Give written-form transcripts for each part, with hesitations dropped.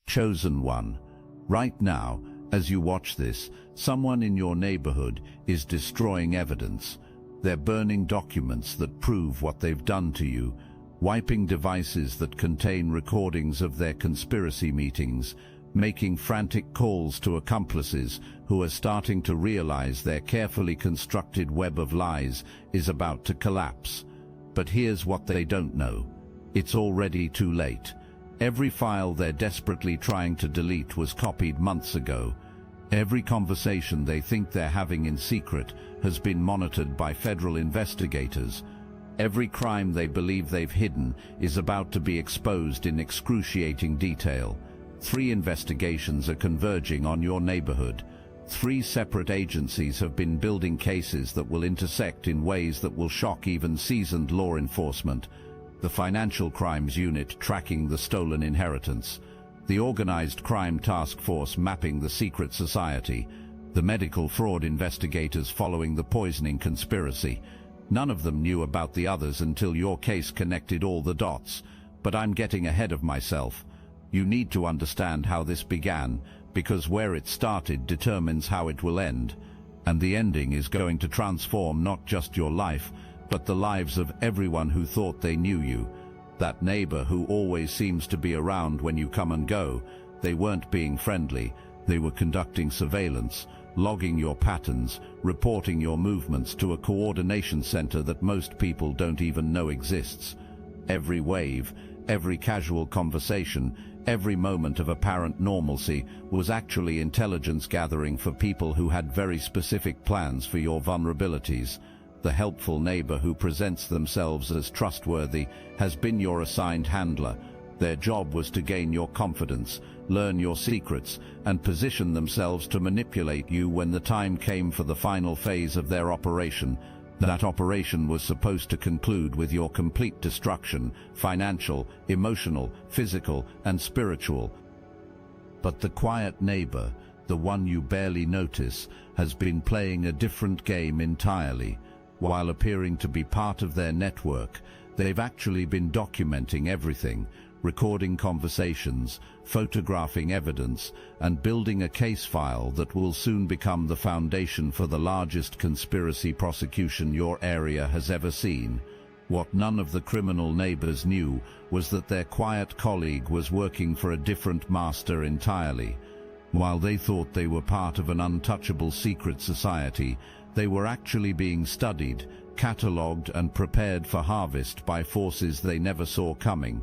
Chosen one. Right now, as you watch this, someone in your neighborhood is destroying evidence. They're burning documents that prove what they've done to you, wiping devices that contain recordings of their conspiracy meetings, making frantic calls to accomplices who are starting to realize their carefully constructed web of lies is about to collapse. But here's what they don't know. It's already too late. Every file they're desperately trying to delete was copied months ago. Every conversation they think they're having in secret has been monitored by federal investigators. Every crime they believe they've hidden is about to be exposed in excruciating detail. 3 investigations are converging on your neighborhood. 3 separate agencies have been building cases that will intersect in ways that will shock even seasoned law enforcement. The Financial Crimes Unit tracking the stolen inheritance, the Organized Crime Task Force mapping the secret society, the medical fraud investigators following the poisoning conspiracy. None of them knew about the others until your case connected all the dots. But I'm getting ahead of myself. You need to understand how this began, because where it started determines how it will end. And the ending is going to transform not just your life, but the lives of everyone who thought they knew you. That neighbor who always seems to be around when you come and go, they weren't being friendly. They were conducting surveillance, logging your patterns, reporting your movements to a coordination center that most people don't even know exists. Every wave, every casual conversation, every moment of apparent normalcy was actually intelligence gathering for people who had very specific plans for your vulnerabilities. The helpful neighbor who presents themselves as trustworthy has been your assigned handler. Their job was to gain your confidence, learn your secrets, and position themselves to manipulate you when the time came for the final phase of their operation. That operation was supposed to conclude with your complete destruction, financial, emotional, physical, and spiritual. But the quiet neighbor, the one you barely notice, has been playing a different game entirely. While appearing to be part of their network, they've actually been documenting everything, recording conversations, photographing evidence, and building a case file that will soon become the foundation for the largest conspiracy prosecution your area has ever seen. What none of the criminal neighbors knew was that their quiet colleague was working for a different master entirely. While they thought they were part of an untouchable secret society, they were actually being studied, catalogued, and prepared for harvest by forces they never saw coming.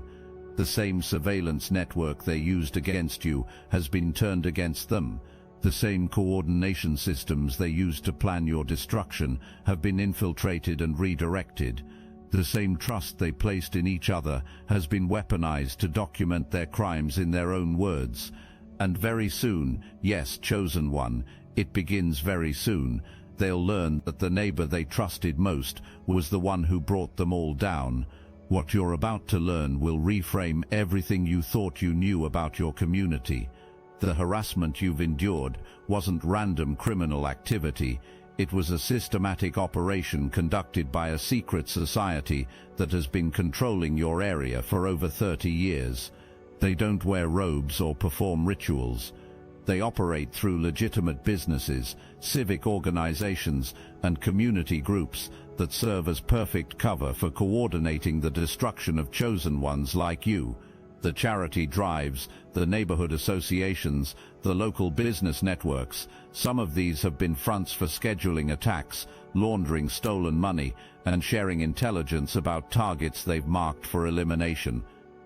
The same surveillance network they used against you has been turned against them. The same coordination systems they used to plan your destruction have been infiltrated and redirected. The same trust they placed in each other has been weaponized to document their crimes in their own words. And very soon, yes, chosen one, it begins very soon, they'll learn that the neighbor they trusted most was the one who brought them all down. What you're about to learn will reframe everything you thought you knew about your community. The harassment you've endured wasn't random criminal activity. It was a systematic operation conducted by a secret society that has been controlling your area for over 30 years. They don't wear robes or perform rituals. They operate through legitimate businesses, civic organizations, and community groups that serve as perfect cover for coordinating the destruction of chosen ones like you. The charity drives, the neighborhood associations, the local business networks, some of these have been fronts for scheduling attacks, laundering stolen money, and sharing intelligence about targets they've marked for elimination.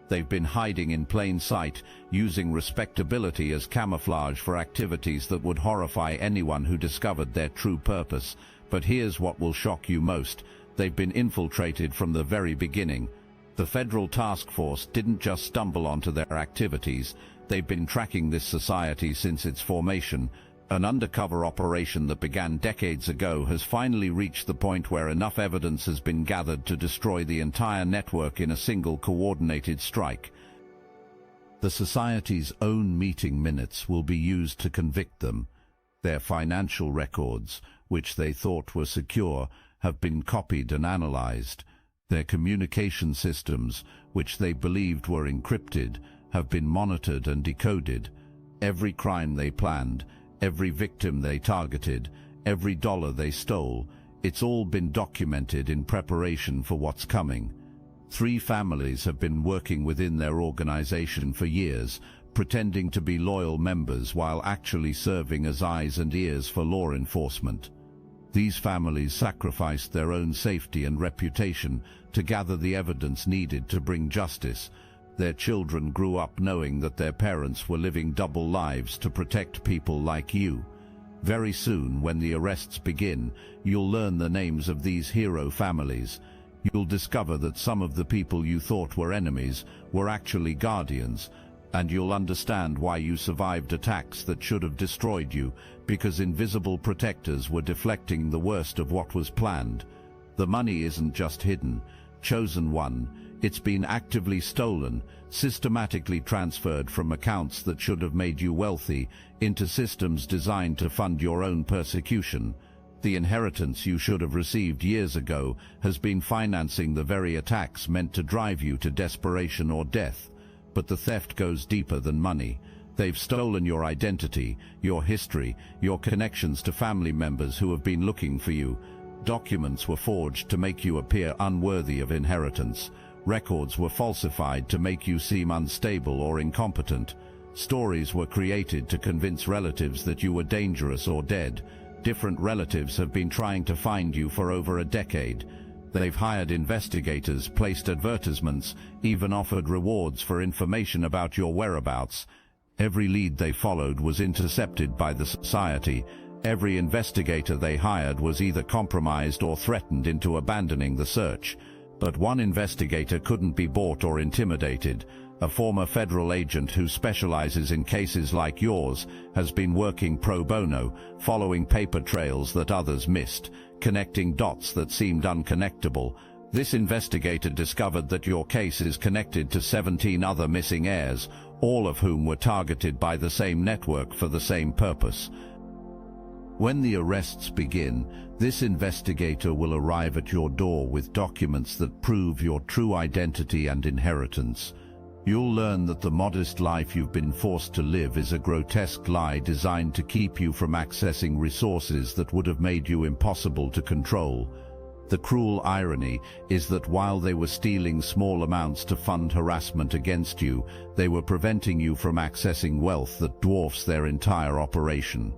They've been hiding in plain sight, using respectability as camouflage for activities that would horrify anyone who discovered their true purpose. But here's what will shock you most. They've been infiltrated from the very beginning. The federal task force didn't just stumble onto their activities. They've been tracking this society since its formation. An undercover operation that began decades ago has finally reached the point where enough evidence has been gathered to destroy the entire network in a single coordinated strike. The society's own meeting minutes will be used to convict them. Their financial records, which they thought were secure, have been copied and analyzed. Their communication systems, which they believed were encrypted, have been monitored and decoded. Every crime they planned, every victim they targeted, every dollar they stole, it's all been documented in preparation for what's coming. 3 families have been working within their organization for years, pretending to be loyal members while actually serving as eyes and ears for law enforcement. These families sacrificed their own safety and reputation to gather the evidence needed to bring justice. Their children grew up knowing that their parents were living double lives to protect people like you. Very soon, when the arrests begin, you'll learn the names of these hero families. You'll discover that some of the people you thought were enemies were actually guardians, and you'll understand why you survived attacks that should have destroyed you, because invisible protectors were deflecting the worst of what was planned. The money isn't just hidden, chosen one. It's been actively stolen, systematically transferred from accounts that should have made you wealthy into systems designed to fund your own persecution. The inheritance you should have received years ago has been financing the very attacks meant to drive you to desperation or death. But the theft goes deeper than money. They've stolen your identity, your history, your connections to family members who have been looking for you. Documents were forged to make you appear unworthy of inheritance. Records were falsified to make you seem unstable or incompetent. Stories were created to convince relatives that you were dangerous or dead. Different relatives have been trying to find you for over a decade. They've hired investigators, placed advertisements, even offered rewards for information about your whereabouts. Every lead they followed was intercepted by the society. Every investigator they hired was either compromised or threatened into abandoning the search. But one investigator couldn't be bought or intimidated. A former federal agent who specializes in cases like yours has been working pro bono, following paper trails that others missed, connecting dots that seemed unconnectable. This investigator discovered that your case is connected to 17 other missing heirs, all of whom were targeted by the same network for the same purpose. When the arrests begin, this investigator will arrive at your door with documents that prove your true identity and inheritance. You'll learn that the modest life you've been forced to live is a grotesque lie designed to keep you from accessing resources that would have made you impossible to control. The cruel irony is that while they were stealing small amounts to fund harassment against you, they were preventing you from accessing wealth that dwarfs their entire operation.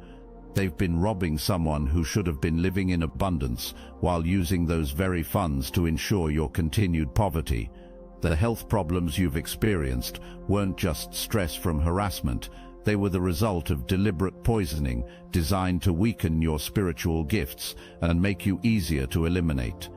They've been robbing someone who should have been living in abundance while using those very funds to ensure your continued poverty. The health problems you've experienced weren't just stress from harassment. They were the result of deliberate poisoning designed to weaken your spiritual gifts and make you easier to eliminate.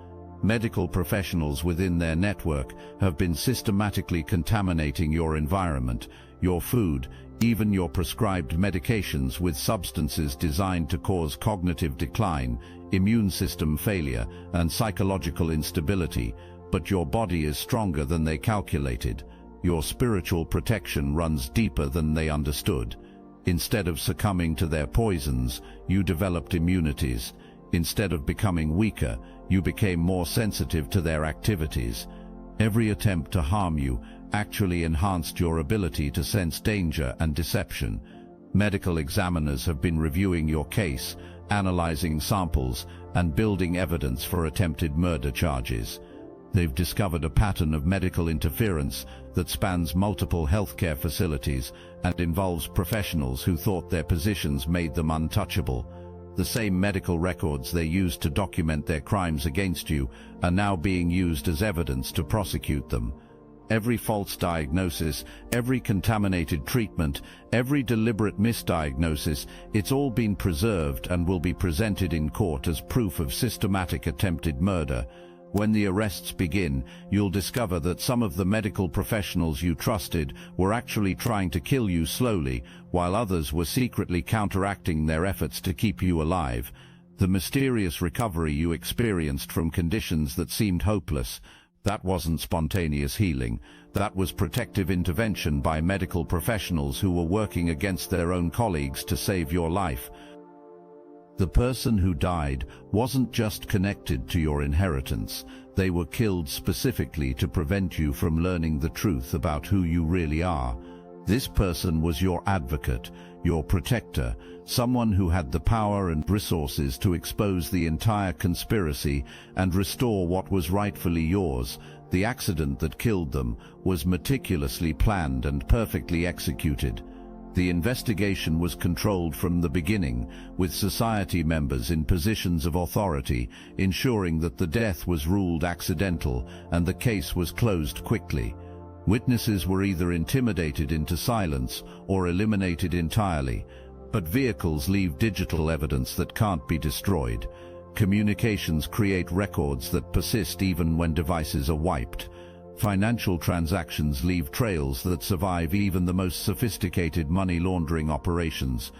Medical professionals within their network have been systematically contaminating your environment, your food, even your prescribed medications with substances designed to cause cognitive decline, immune system failure, and psychological instability. But your body is stronger than they calculated. Your spiritual protection runs deeper than they understood. Instead of succumbing to their poisons, you developed immunities. Instead of becoming weaker, you became more sensitive to their activities. Every attempt to harm you actually enhanced your ability to sense danger and deception. Medical examiners have been reviewing your case, analyzing samples, and building evidence for attempted murder charges. They've discovered a pattern of medical interference that spans multiple healthcare facilities and involves professionals who thought their positions made them untouchable. The same medical records they used to document their crimes against you are now being used as evidence to prosecute them. Every false diagnosis, every contaminated treatment, every deliberate misdiagnosis, it's all been preserved and will be presented in court as proof of systematic attempted murder. When the arrests begin, you'll discover that some of the medical professionals you trusted were actually trying to kill you slowly, while others were secretly counteracting their efforts to keep you alive. The mysterious recovery you experienced from conditions that seemed hopeless, that wasn't spontaneous healing. That was protective intervention by medical professionals who were working against their own colleagues to save your life. The person who died wasn't just connected to your inheritance. They were killed specifically to prevent you from learning the truth about who you really are. This person was your advocate, your protector, someone who had the power and resources to expose the entire conspiracy and restore what was rightfully yours. The accident that killed them was meticulously planned and perfectly executed. The investigation was controlled from the beginning, with society members in positions of authority, ensuring that the death was ruled accidental and the case was closed quickly. Witnesses were either intimidated into silence or eliminated entirely, but vehicles leave digital evidence that can't be destroyed. Communications create records that persist even when devices are wiped. Financial transactions leave trails that survive even the most sophisticated money laundering operations.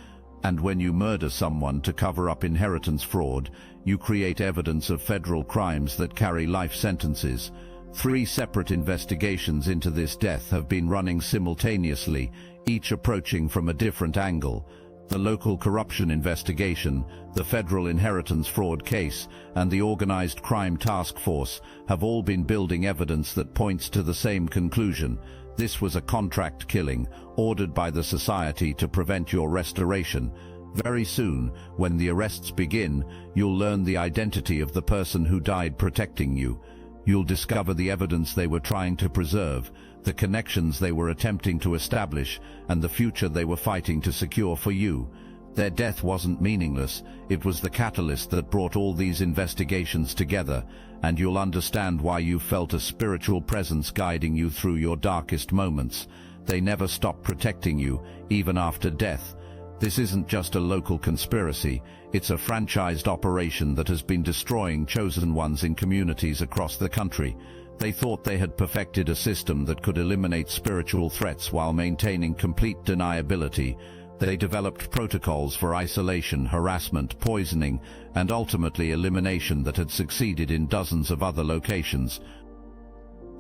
And when you murder someone to cover up inheritance fraud, you create evidence of federal crimes that carry life sentences. 3 separate investigations into this death have been running simultaneously, each approaching from a different angle. The local corruption investigation, the federal inheritance fraud case, and the organized crime task force have all been building evidence that points to the same conclusion. This was a contract killing, ordered by the society to prevent your restoration. Very soon, when the arrests begin, you'll learn the identity of the person who died protecting you. You'll discover the evidence they were trying to preserve, the connections they were attempting to establish, and the future they were fighting to secure for you. Their death wasn't meaningless. It was the catalyst that brought all these investigations together, and you'll understand why you felt a spiritual presence guiding you through your darkest moments. They never stopped protecting you, even after death. This isn't just a local conspiracy, it's a franchised operation that has been destroying chosen ones in communities across the country. They thought they had perfected a system that could eliminate spiritual threats while maintaining complete deniability. They developed protocols for isolation, harassment, poisoning, and ultimately elimination that had succeeded in dozens of other locations.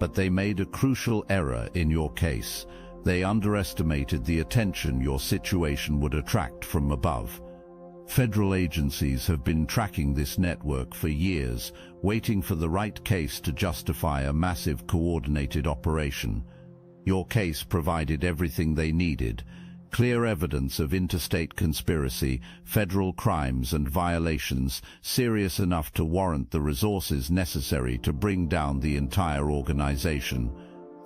But they made a crucial error in your case. They underestimated the attention your situation would attract from above. Federal agencies have been tracking this network for years, waiting for the right case to justify a massive coordinated operation. Your case provided everything they needed: clear evidence of interstate conspiracy, federal crimes and violations serious enough to warrant the resources necessary to bring down the entire organization.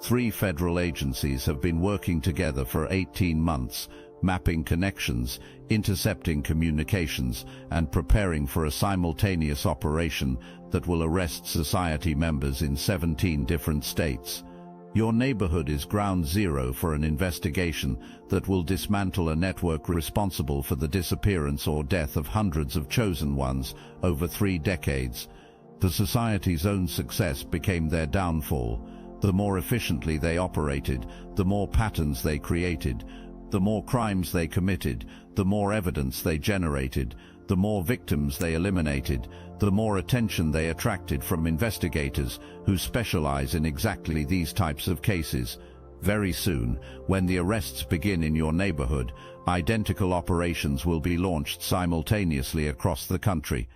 3 federal agencies have been working together for 18 months, mapping connections, intercepting communications, and preparing for a simultaneous operation that will arrest society members in 17 different states. Your neighborhood is ground zero for an investigation that will dismantle a network responsible for the disappearance or death of hundreds of chosen ones over 3 decades. The society's own success became their downfall. The more efficiently they operated, the more patterns they created, the more crimes they committed, the more evidence they generated, the more victims they eliminated, the more attention they attracted from investigators who specialize in exactly these types of cases. Very soon, when the arrests begin in your neighborhood, identical operations will be launched simultaneously across the country.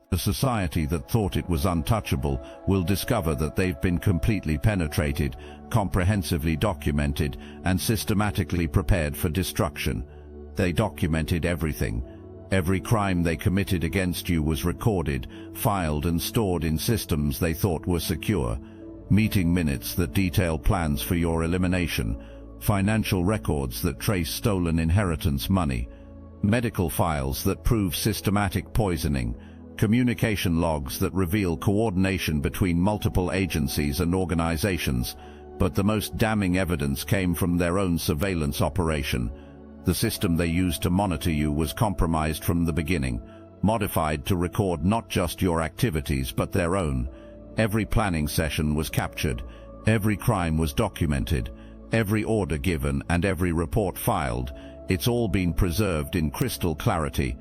The society that thought it was untouchable will discover that they've been completely penetrated, comprehensively documented, and systematically prepared for destruction. They documented everything. Every crime they committed against you was recorded, filed, and stored in systems they thought were secure. Meeting minutes that detail plans for your elimination, financial records that trace stolen inheritance money, medical files that prove systematic poisoning, communication logs that reveal coordination between multiple agencies and organizations. But the most damning evidence came from their own surveillance operation. The system they used to monitor you was compromised from the beginning, modified to record not just your activities but their own. Every planning session was captured, every crime was documented, every order given and every report filed. It's all been preserved in crystal clarity.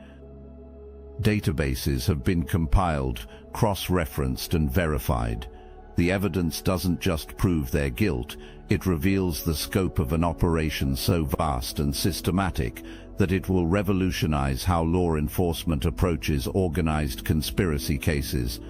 Databases have been compiled, cross-referenced and verified. The evidence doesn't just prove their guilt, it reveals the scope of an operation so vast and systematic that it will revolutionize how law enforcement approaches organized conspiracy cases.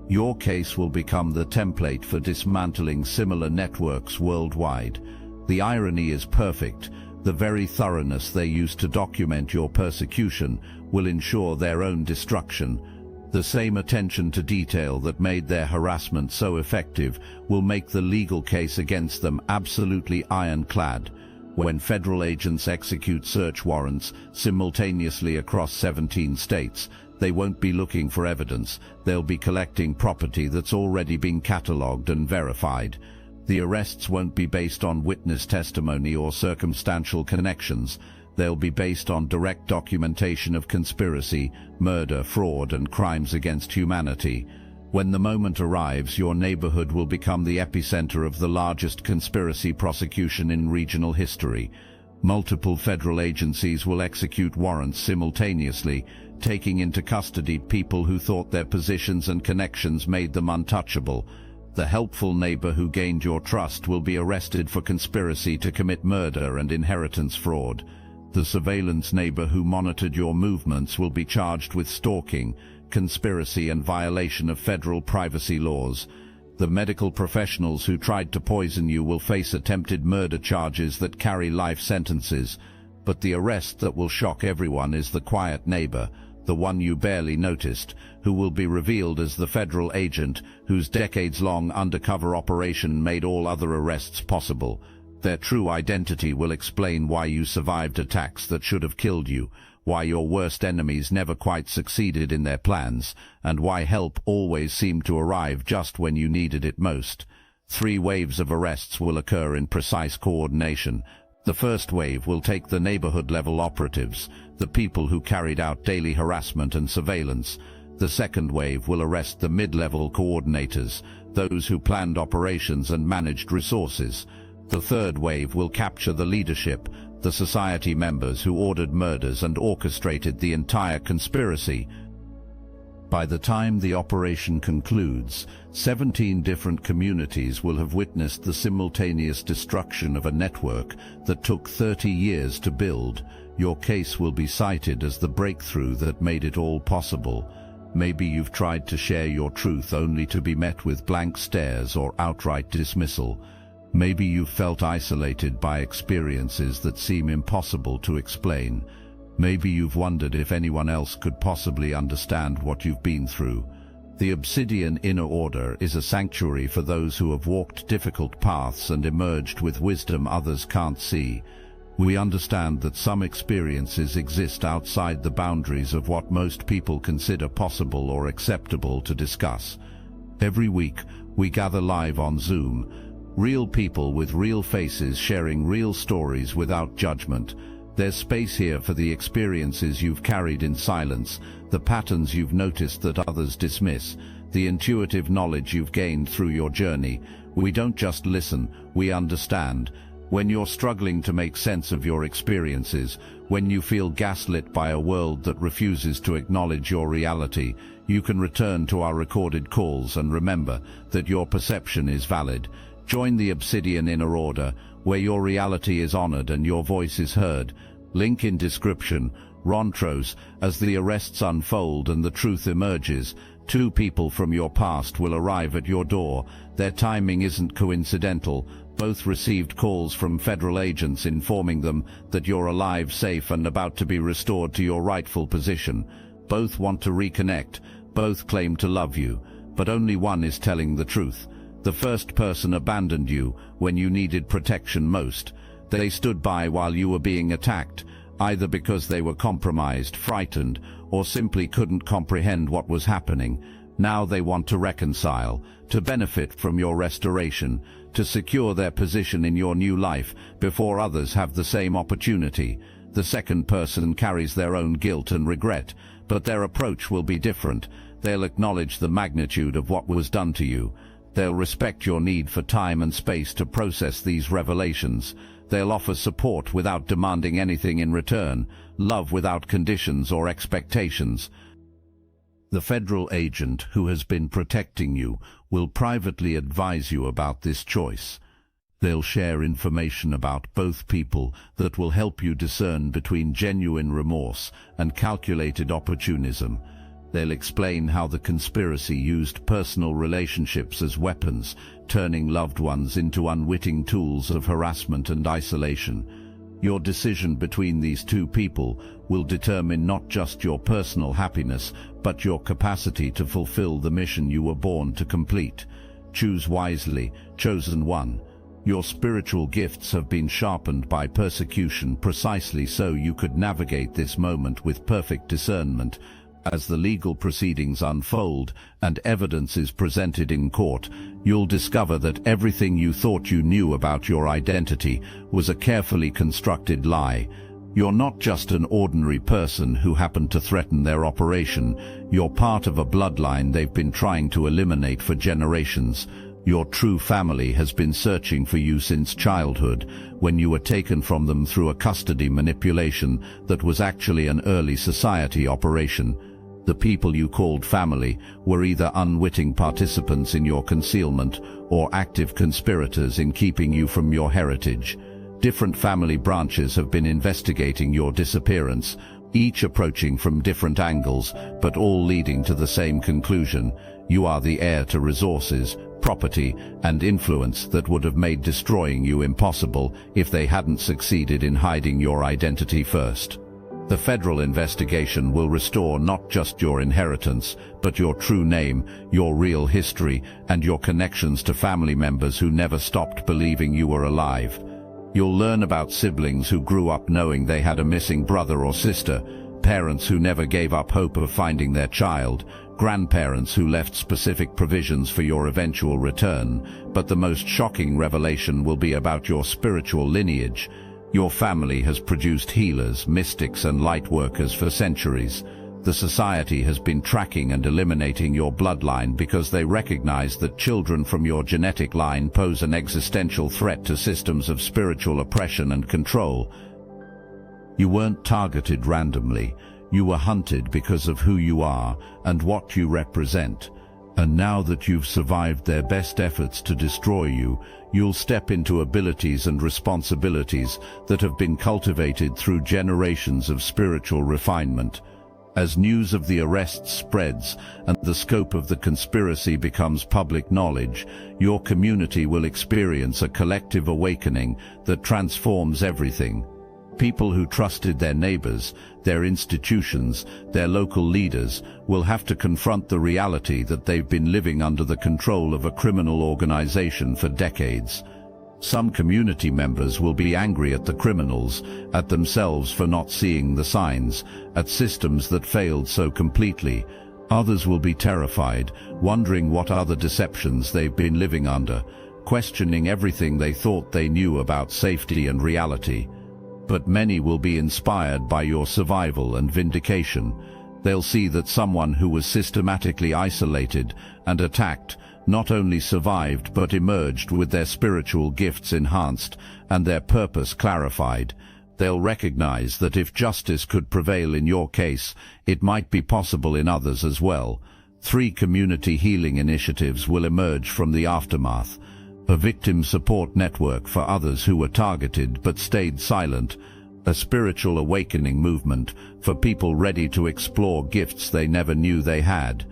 Your case will become the template for dismantling similar networks worldwide. The irony is perfect. The very thoroughness they use to document your persecution will ensure their own destruction. The same attention to detail that made their harassment so effective will make the legal case against them absolutely ironclad. When federal agents execute search warrants simultaneously across 17 states, they won't be looking for evidence. They'll be collecting property that's already been catalogued and verified. The arrests won't be based on witness testimony or circumstantial connections. They'll be based on direct documentation of conspiracy, murder, fraud, and crimes against humanity. When the moment arrives, your neighborhood will become the epicenter of the largest conspiracy prosecution in regional history. Multiple federal agencies will execute warrants simultaneously, taking into custody people who thought their positions and connections made them untouchable. The helpful neighbor who gained your trust will be arrested for conspiracy to commit murder and inheritance fraud. The surveillance neighbor who monitored your movements will be charged with stalking, conspiracy, and violation of federal privacy laws. The medical professionals who tried to poison you will face attempted murder charges that carry life sentences. But the arrest that will shock everyone is the quiet neighbor, the one you barely noticed, who will be revealed as the federal agent whose decades-long undercover operation made all other arrests possible. Their true identity will explain why you survived attacks that should have killed you, why your worst enemies never quite succeeded in their plans, and why help always seemed to arrive just when you needed it most. 3 waves of arrests will occur in precise coordination. The first wave will take the neighborhood-level operatives, the people who carried out daily harassment and surveillance. The second wave will arrest the mid-level coordinators, those who planned operations and managed resources. The third wave will capture the leadership, the society members who ordered murders and orchestrated the entire conspiracy. By the time the operation concludes, 17 different communities will have witnessed the simultaneous destruction of a network that took 30 years to build. Your case will be cited as the breakthrough that made it all possible. Maybe you've tried to share your truth only to be met with blank stares or outright dismissal. Maybe you've felt isolated by experiences that seem impossible to explain. Maybe you've wondered if anyone else could possibly understand what you've been through. The Obsidian Inner Order is a sanctuary for those who have walked difficult paths and emerged with wisdom others can't see. We understand that some experiences exist outside the boundaries of what most people consider possible or acceptable to discuss. Every week, we gather live on Zoom. Real people with real faces sharing real stories without judgment. There's space here for the experiences you've carried in silence, the patterns you've noticed that others dismiss, the intuitive knowledge you've gained through your journey. We don't just listen, we understand. When you're struggling to make sense of your experiences, when you feel gaslit by a world that refuses to acknowledge your reality, you can return to our recorded calls and remember that your perception is valid. Join the Obsidian Inner Order, where your reality is honored and your voice is heard. Link in description. Rontros, as the arrests unfold and the truth emerges, 2 people from your past will arrive at your door. Their timing isn't coincidental. Both received calls from federal agents informing them that you're alive, safe, and about to be restored to your rightful position. Both want to reconnect. Both claim to love you, but only one is telling the truth. The first person abandoned you when you needed protection most. They stood by while you were being attacked, either because they were compromised, frightened, or simply couldn't comprehend what was happening. Now they want to reconcile, to benefit from your restoration, to secure their position in your new life before others have the same opportunity. The second person carries their own guilt and regret, but their approach will be different. They'll acknowledge the magnitude of what was done to you. They'll respect your need for time and space to process these revelations. They'll offer support without demanding anything in return, love without conditions or expectations. The federal agent who has been protecting you will privately advise you about this choice. They'll share information about both people that will help you discern between genuine remorse and calculated opportunism. They'll explain how the conspiracy used personal relationships as weapons, turning loved ones into unwitting tools of harassment and isolation. Your decision between these two people will determine not just your personal happiness, but your capacity to fulfill the mission you were born to complete. Choose wisely, chosen one. Your spiritual gifts have been sharpened by persecution precisely so you could navigate this moment with perfect discernment. As the legal proceedings unfold and evidence is presented in court, you'll discover that everything you thought you knew about your identity was a carefully constructed lie. You're not just an ordinary person who happened to threaten their operation. You're part of a bloodline they've been trying to eliminate for generations. Your true family has been searching for you since childhood, when you were taken from them through a custody manipulation that was actually an early society operation. The people you called family were either unwitting participants in your concealment or active conspirators in keeping you from your heritage. Different family branches have been investigating your disappearance, each approaching from different angles, but all leading to the same conclusion. You are the heir to resources, property, and influence that would have made destroying you impossible if they hadn't succeeded in hiding your identity first. The federal investigation will restore not just your inheritance, but your true name, your real history, and your connections to family members who never stopped believing you were alive. You'll learn about siblings who grew up knowing they had a missing brother or sister, parents who never gave up hope of finding their child, grandparents who left specific provisions for your eventual return. But the most shocking revelation will be about your spiritual lineage. Your family has produced healers, mystics, and light workers for centuries. The society has been tracking and eliminating your bloodline because they recognize that children from your genetic line pose an existential threat to systems of spiritual oppression and control. You weren't targeted randomly. You were hunted because of who you are and what you represent. And now that you've survived their best efforts to destroy you, you'll step into abilities and responsibilities that have been cultivated through generations of spiritual refinement. As news of the arrests spreads and the scope of the conspiracy becomes public knowledge, your community will experience a collective awakening that transforms everything. People who trusted their neighbors, their institutions, their local leaders will have to confront the reality that they've been living under the control of a criminal organization for decades. Some community members will be angry at the criminals, at themselves for not seeing the signs, at systems that failed so completely. Others will be terrified, wondering what other deceptions they've been living under, questioning everything they thought they knew about safety and reality. But many will be inspired by your survival and vindication. They'll see that someone who was systematically isolated and attacked not only survived but emerged with their spiritual gifts enhanced and their purpose clarified. They'll recognize that if justice could prevail in your case, it might be possible in others as well. 3 community healing initiatives will emerge from the aftermath. A victim support network for others who were targeted but stayed silent, a spiritual awakening movement for people ready to explore gifts they never knew they had,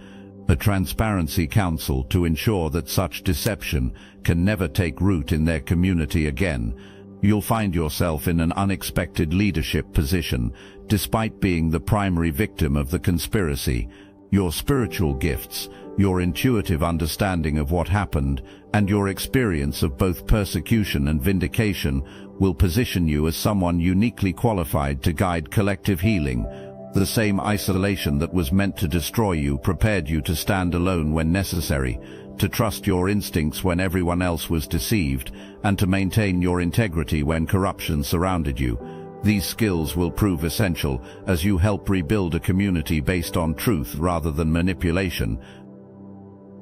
a transparency council to ensure that such deception can never take root in their community again. You'll find yourself in an unexpected leadership position, despite being the primary victim of the conspiracy. Your spiritual gifts, your intuitive understanding of what happened, and your experience of both persecution and vindication will position you as someone uniquely qualified to guide collective healing. The same isolation that was meant to destroy you prepared you to stand alone when necessary, to trust your instincts when everyone else was deceived, and to maintain your integrity when corruption surrounded you. These skills will prove essential as you help rebuild a community based on truth rather than manipulation.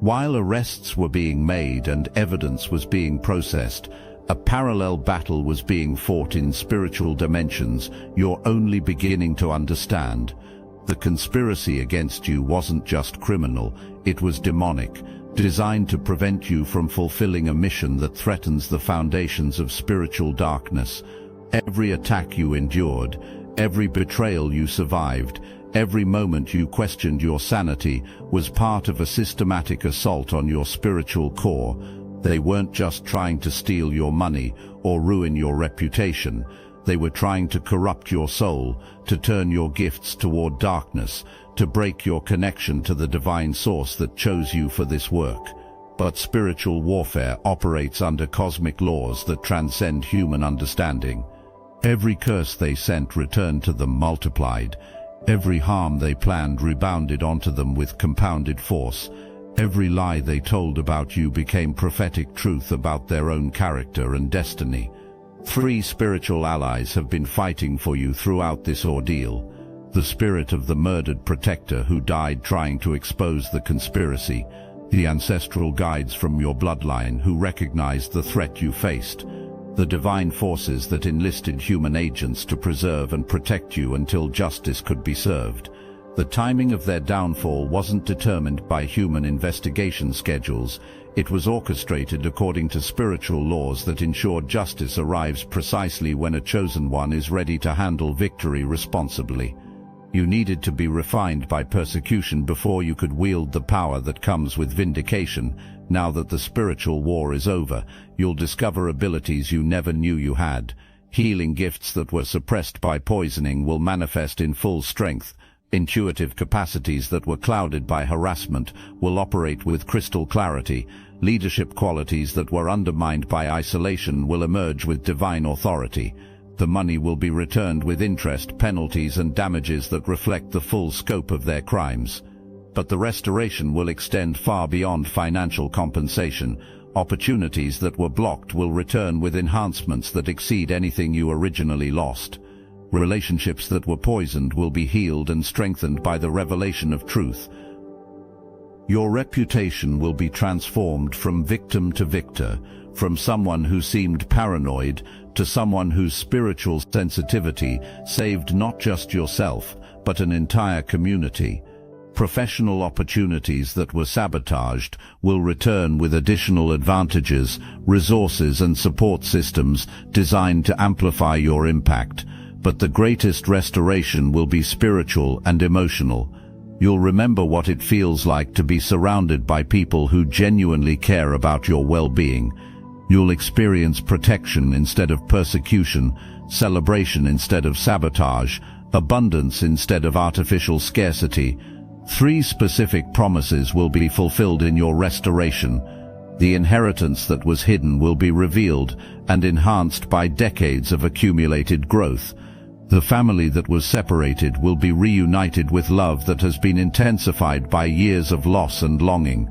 While arrests were being made and evidence was being processed, a parallel battle was being fought in spiritual dimensions you're only beginning to understand. The conspiracy against you wasn't just criminal, it was demonic. designed to prevent you from fulfilling a mission that threatens the foundations of spiritual darkness. Every attack you endured, every betrayal you survived, every moment you questioned your sanity was part of a systematic assault on your spiritual core. They weren't just trying to steal your money or ruin your reputation. They were trying to corrupt your soul, to turn your gifts toward darkness, to break your connection to the divine source that chose you for this work. But spiritual warfare operates under cosmic laws that transcend human understanding. Every curse they sent returned to them multiplied. Every harm they planned rebounded onto them with compounded force. Every lie they told about you became prophetic truth about their own character and destiny. 3 spiritual allies have been fighting for you throughout this ordeal. The spirit of the murdered protector who died trying to expose the conspiracy, the ancestral guides from your bloodline who recognized the threat you faced, the divine forces that enlisted human agents to preserve and protect you until justice could be served. The timing of their downfall wasn't determined by human investigation schedules. It was orchestrated according to spiritual laws that ensure justice arrives precisely when a chosen one is ready to handle victory responsibly. You needed to be refined by persecution before you could wield the power that comes with vindication. Now that the spiritual war is over, you'll discover abilities you never knew you had. Healing gifts that were suppressed by poisoning will manifest in full strength. Intuitive capacities that were clouded by harassment will operate with crystal clarity. Leadership qualities that were undermined by isolation will emerge with divine authority. The money will be returned with interest, penalties and damages that reflect the full scope of their crimes. But the restoration will extend far beyond financial compensation. Opportunities that were blocked will return with enhancements that exceed anything you originally lost. Relationships that were poisoned will be healed and strengthened by the revelation of truth. Your reputation will be transformed from victim to victor, from someone who seemed paranoid to someone whose spiritual sensitivity saved not just yourself, but an entire community. Professional opportunities that were sabotaged will return with additional advantages, resources and support systems designed to amplify your impact. But the greatest restoration will be spiritual and emotional. You'll remember what it feels like to be surrounded by people who genuinely care about your well-being. You'll experience protection instead of persecution, celebration instead of sabotage, abundance instead of artificial scarcity. 3 specific promises will be fulfilled in your restoration. The inheritance that was hidden will be revealed and enhanced by decades of accumulated growth. The family that was separated will be reunited with love that has been intensified by years of loss and longing.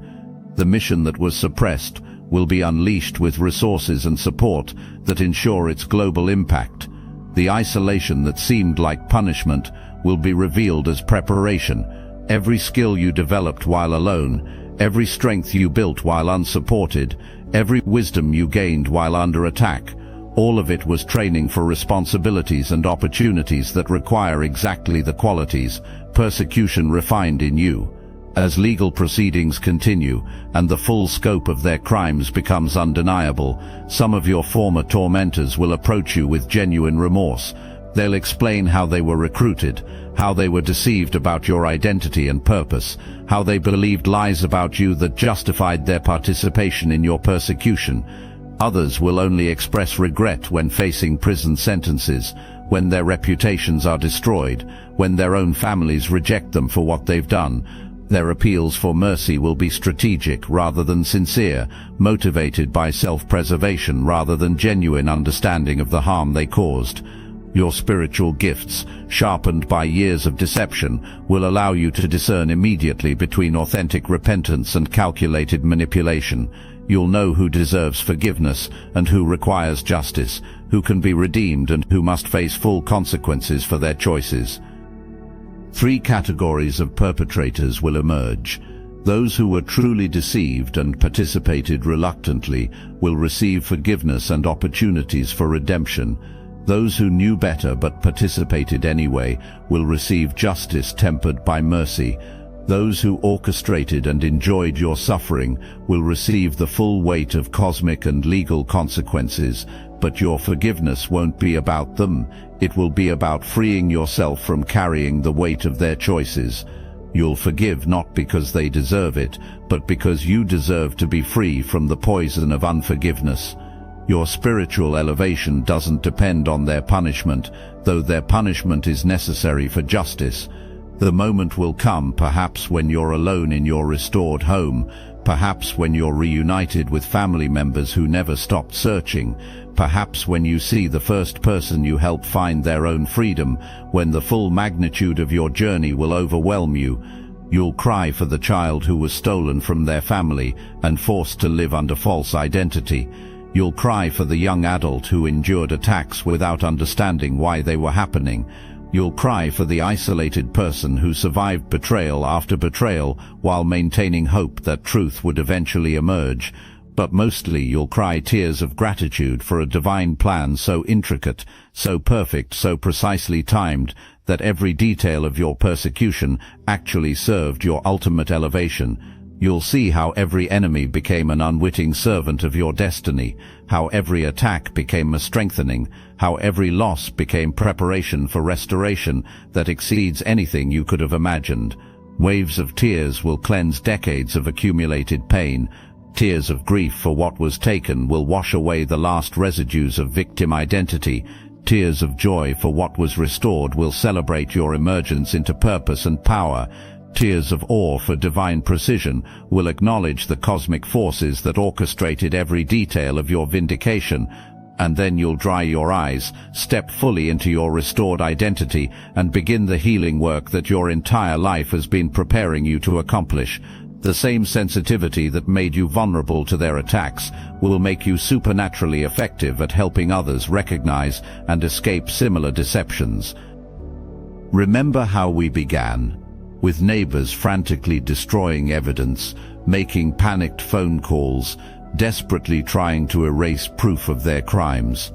The mission that was suppressed will be unleashed with resources and support that ensure its global impact. The isolation that seemed like punishment will be revealed as preparation. Every skill you developed while alone, every strength you built while unsupported, every wisdom you gained while under attack, all of it was training for responsibilities and opportunities that require exactly the qualities persecution refined in you. As legal proceedings continue and the full scope of their crimes becomes undeniable, some of your former tormentors will approach you with genuine remorse. They'll explain how they were recruited, how they were deceived about your identity and purpose, how they believed lies about you that justified their participation in your persecution. Others will only express regret when facing prison sentences, when their reputations are destroyed, when their own families reject them for what they've done. Their appeals for mercy will be strategic rather than sincere, motivated by self-preservation rather than genuine understanding of the harm they caused. Your spiritual gifts, sharpened by years of deception, will allow you to discern immediately between authentic repentance and calculated manipulation. You'll know who deserves forgiveness and who requires justice, who can be redeemed and who must face full consequences for their choices. 3 categories of perpetrators will emerge. Those who were truly deceived and participated reluctantly will receive forgiveness and opportunities for redemption. Those who knew better but participated anyway will receive justice tempered by mercy. Those who orchestrated and enjoyed your suffering will receive the full weight of cosmic and legal consequences, but your forgiveness won't be about them. It will be about freeing yourself from carrying the weight of their choices. You'll forgive not because they deserve it, but because you deserve to be free from the poison of unforgiveness. Your spiritual elevation doesn't depend on their punishment, though their punishment is necessary for justice. The moment will come, perhaps when you're alone in your restored home, perhaps when you're reunited with family members who never stopped searching, perhaps when you see the first person you helped find their own freedom, when the full magnitude of your journey will overwhelm you. You'll cry for the child who was stolen from their family and forced to live under false identity. You'll cry for the young adult who endured attacks without understanding why they were happening. You'll cry for the isolated person who survived betrayal after betrayal while maintaining hope that truth would eventually emerge. But mostly you'll cry tears of gratitude for a divine plan so intricate, so perfect, so precisely timed, that every detail of your persecution actually served your ultimate elevation. You'll see how every enemy became an unwitting servant of your destiny, how every attack became a strengthening, how every loss became preparation for restoration that exceeds anything you could have imagined. Waves of tears will cleanse decades of accumulated pain. Tears of grief for what was taken will wash away the last residues of victim identity. Tears of joy for what was restored will celebrate your emergence into purpose and power. Tears of awe for divine precision will acknowledge the cosmic forces that orchestrated every detail of your vindication. And then you'll dry your eyes, step fully into your restored identity, and begin the healing work that your entire life has been preparing you to accomplish. The same sensitivity that made you vulnerable to their attacks will make you supernaturally effective at helping others recognize and escape similar deceptions. Remember how we began, with neighbors frantically destroying evidence, making panicked phone calls, desperately trying to erase proof of their crimes.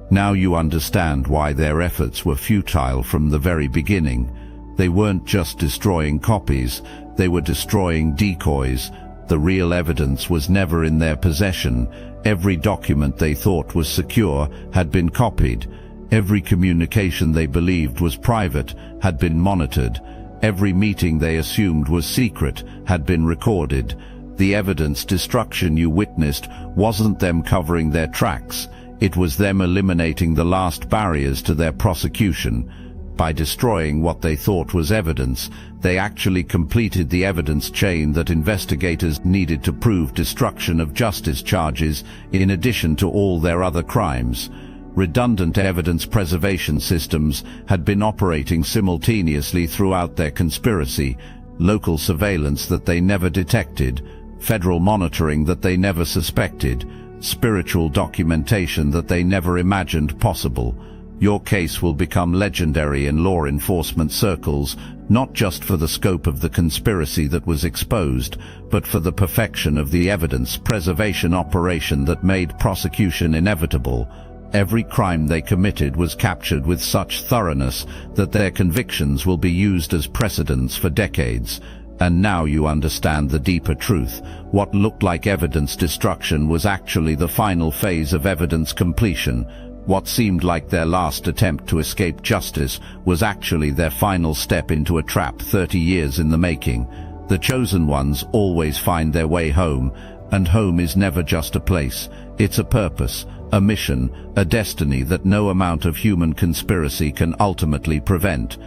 Now you understand why their efforts were futile from the very beginning. They weren't just destroying copies, they were destroying decoys. The real evidence was never in their possession. Every document they thought was secure had been copied. Every communication they believed was private had been monitored. Every meeting they assumed was secret had been recorded. The evidence destruction you witnessed wasn't them covering their tracks. It was them eliminating the last barriers to their prosecution. By destroying what they thought was evidence, they actually completed the evidence chain that investigators needed to prove destruction of justice charges in addition to all their other crimes. Redundant evidence preservation systems had been operating simultaneously throughout their conspiracy, local surveillance that they never detected, federal monitoring that they never suspected, spiritual documentation that they never imagined possible. Your case will become legendary in law enforcement circles, not just for the scope of the conspiracy that was exposed, but for the perfection of the evidence preservation operation that made prosecution inevitable. Every crime they committed was captured with such thoroughness that their convictions will be used as precedents for decades. And now you understand the deeper truth. What looked like evidence destruction was actually the final phase of evidence completion. What seemed like their last attempt to escape justice was actually their final step into a trap 30 years in the making. The chosen ones always find their way home, and home is never just a place. It's a purpose, a mission, a destiny that no amount of human conspiracy can ultimately prevent.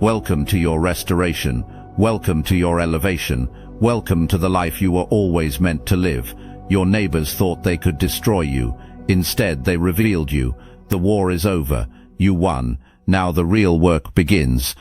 Welcome to your restoration. Welcome to your elevation. Welcome to the life you were always meant to live. Your neighbors thought they could destroy you. Instead, they revealed you. The war is over. You won. Now the real work begins.